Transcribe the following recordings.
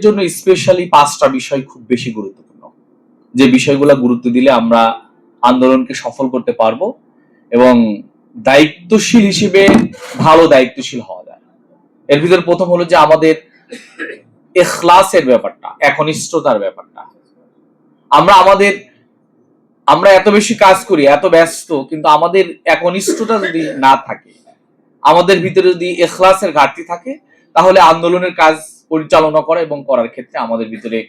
জন্য স্পেশালি 5টা বিষয় খুব বেশি গুরুত্বপূর্ণ, যে বিষয়গুলো গুরুত্ব দিলে আমরা আন্দোলনকে সফল করতে পারবো এবং দায়িত্বশীল হিসেবে ভালো দায়িত্বশীল হওয়া যায়। এর ভিতরে প্রথম হলো যে আমাদের ইখলাসের ব্যাপারটা, একনিষ্ঠতার ব্যাপারটা। আমরা এত বেশি কাজ করি, এত ব্যস্ত, কিন্তু আমাদের একনিষ্ঠতা যদি না থাকে, আমাদের ভিতরে যদি ইখলাসের ঘাটতি থাকে, তাহলে আন্দোলনের কাজ পরিচালনা করা এবং করার ক্ষেত্রে আমাদের ভিতরে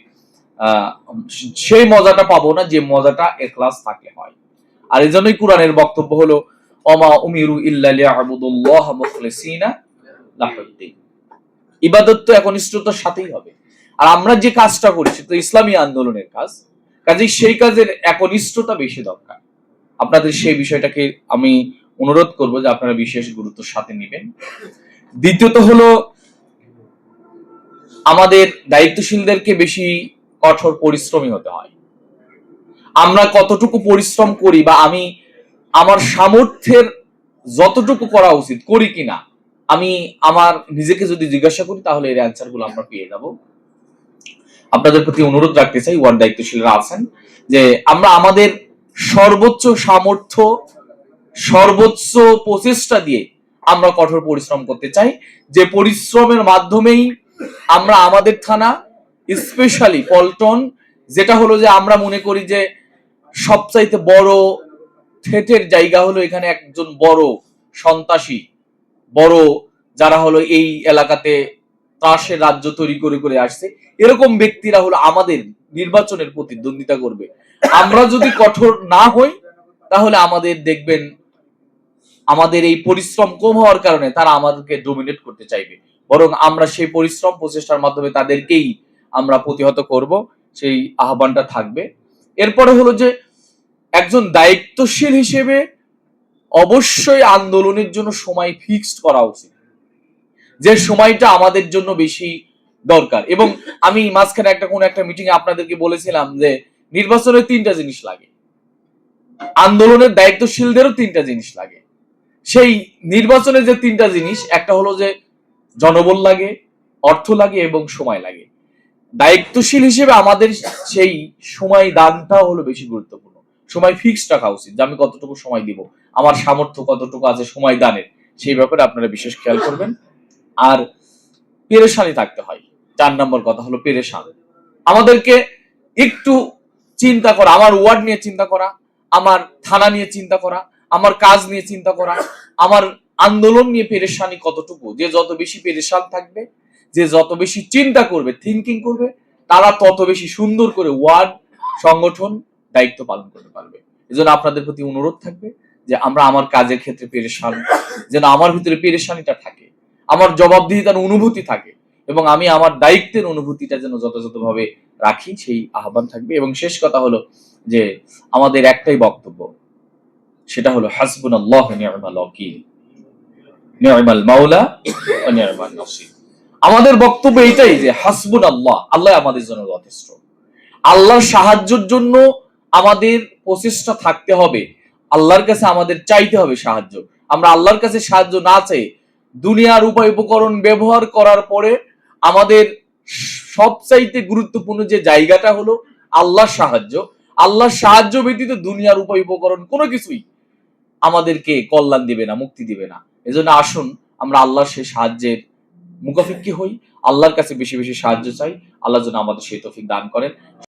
সেই মজাটা পাবো না যে মজাটা ইখলাস থাকলে হয়। আর এই জন্যই কোরআনের বক্তব্য হলো ওমা উমিরু ইল্লা লিয়াবুদুল্লাহ মুখলিসিনা লাহুদ্দিন। ইবাদত তো একনিষ্ঠতার সাথেই হবে। আর আমরা যে কাজটা করছি তো ইসলামী আন্দোলনের কাজ, কাজেই সেই কাজের একনিষ্ঠতা বেশি দরকার। আপনাদের সেই বিষয়টাকে আমি অনুরোধ করব যে আপনারা বিশেষ গুরুত্বের সাথে নেবেন। দ্বিতীয়ত হলো আমাদের দায়িত্বশীলদেরকে বেশি কঠোর পরিশ্রমী হতে হয়। আমরা কতটুকু পরিশ্রম করি বা আমি আমার সামর্থ্যের যতটুকু করা উচিত করি কিনা, আমি আমার নিজেকে যদি জিজ্ঞাসা করি তাহলে এর অ্যান্সার গুলো আমরা পেয়ে যাব। আপনাদের প্রতি অনুরোধ রাখতে চাই, ওয়ার্ড দায়িত্বশীলরা আছেন, যে আমরা আমাদের সর্বোচ্চ সামর্থ্য, সর্বোচ্চ প্রচেষ্টা দিয়ে আমরা কঠোর পরিশ্রম করতে চাই, যে পরিশ্রমের মাধ্যমেই আমরা আমাদের থানা, স্পেশালি পল্টন, যেটা হলো যে আমরা মনে করি যে সবচাইতে বড় থ্রেটের জায়গা হলো এখানে একজন বড় সন্ত্রাসী, বড় যারা হলো এই এলাকাতে ত্রাসের রাজ্য তৈরি করে করে আসছে, এরকম ব্যক্তিরা হলো আমাদের নির্বাচনের প্রতিদ্বন্দ্বিতা করবে। আমরা যদি কঠোর না হই তাহলে আমাদের দেখবেন আমাদের এই পরিশ্রম কম হওয়ার কারণে তারা আমাদেরকে ডোমিনেট করতে চাইবে, বরং আমরা সেই পরিশ্রম প্রচেষ্টার মাধ্যমে তাদেরকেই আমরা প্রতিহত করব, সেই আহ্বানটা থাকবে। এরপরে হলো যে একজন দায়িত্বশীল হিসেবে অবশ্যই আন্দোলনের জন্য সময় ফিক্সড করা উচিত, যে সময়টা আমাদের জন্য বেশি দরকার। এবং আমি মাঝখানে কোন একটা মিটিং এ আপনাদেরকে বলেছিলাম যে নির্বাচনের 3টা জিনিস লাগে, আন্দোলনের দায়িত্বশীলদেরও 3টা জিনিস লাগে। সেই নির্বাচনের যে 3টা জিনিস, একটা হলো যে জনবল লাগে, অর্থ লাগে এবং সময় লাগে। দায়িত্বশীল হিসেবে আমাদের সেই সময় দানটা হলো বেশি গুরুত্বপূর্ণ। সময় ফিক্সড রাখা উচিত যে আমি কতটুকু সময় দিব, আমার সামর্থ্য কতটুকু আছে সময় দানের, সেই ব্যাপারে আপনারা বিশেষ খেয়াল করবেন। আর পেরেশানি থাকতে হয়। 4 নম্বর কথা হলো পেরেশান। আমাদেরকে একটু চিন্তা করা, আমার ওয়ার্ড নিয়ে চিন্তা করা, আমার থানা নিয়ে চিন্তা করা, আমার কাজ নিয়ে চিন্তা করা, আমার আন্দোলন নিয়ে পেরেশানি কতটুকু। যে যত বেশি পেরেশান থাকবে, যে যত বেশি চিন্তা করবে, থিঙ্কিং করবে, তারা তত বেশি সুন্দর করে ওয়ার্ড সংগঠন দায়িত্ব পালন করতে পারবে। এজন্য আপনাদের প্রতি অনুরোধ থাকবে যে আমরা আমার কাজের ক্ষেত্রে পেরেশান, যেন আমার ভিতরে পেরেশানিটা থাকে, আমার জবাবদিহিতার অনুভূতি থাকে এবং আমি আমার দায়িত্বের অনুভূতিটা যেন যথাযথভাবে রাখি, সেই আহ্বান থাকবে। এবং শেষ কথা হলো যে আমাদের একটাই বক্তব্য, সেটা হলো হাসবুনাল্লাহু ওয়া নি'মাল ওয়াকিল, নি'মাল মাওলা ওয়া নি'মান নাসির। আমাদের বক্তব্য এটাই যে হাসবুনাল্লাহ, আল্লাহ আমাদের জন্য যথেষ্ট। আল্লাহর সাহায্যের জন্য আমাদের প্রচেষ্টা থাকতে হবে, আল্লাহর কাছে আমাদের চাইতে হবে সাহায্য। আমরা আল্লাহর কাছে সাহায্য না চাই দুনিয়ার উপায় উপকরণ ব্যবহার করার পরে আমাদের সবচাইতে গুরুত্বপূর্ণ যে জায়গাটা হলো আল্লাহর সাহায্য। আল্লাহর সাহায্য ব্যতীত দুনিয়ার উপায় উপকরণ কোনো কিছুই আমাদেরকে কল্যাণ দিবে না, মুক্তি দিবে না। এজন্য আসুন আমরা আল্লাহর সেই সাহায্যের মুখাপেক্ষী হই, আল্লাহর কাছে বেশি বেশি সাহায্য চাই। আল্লাহ যেন আমাদের সেই তৌফিক দান করেন।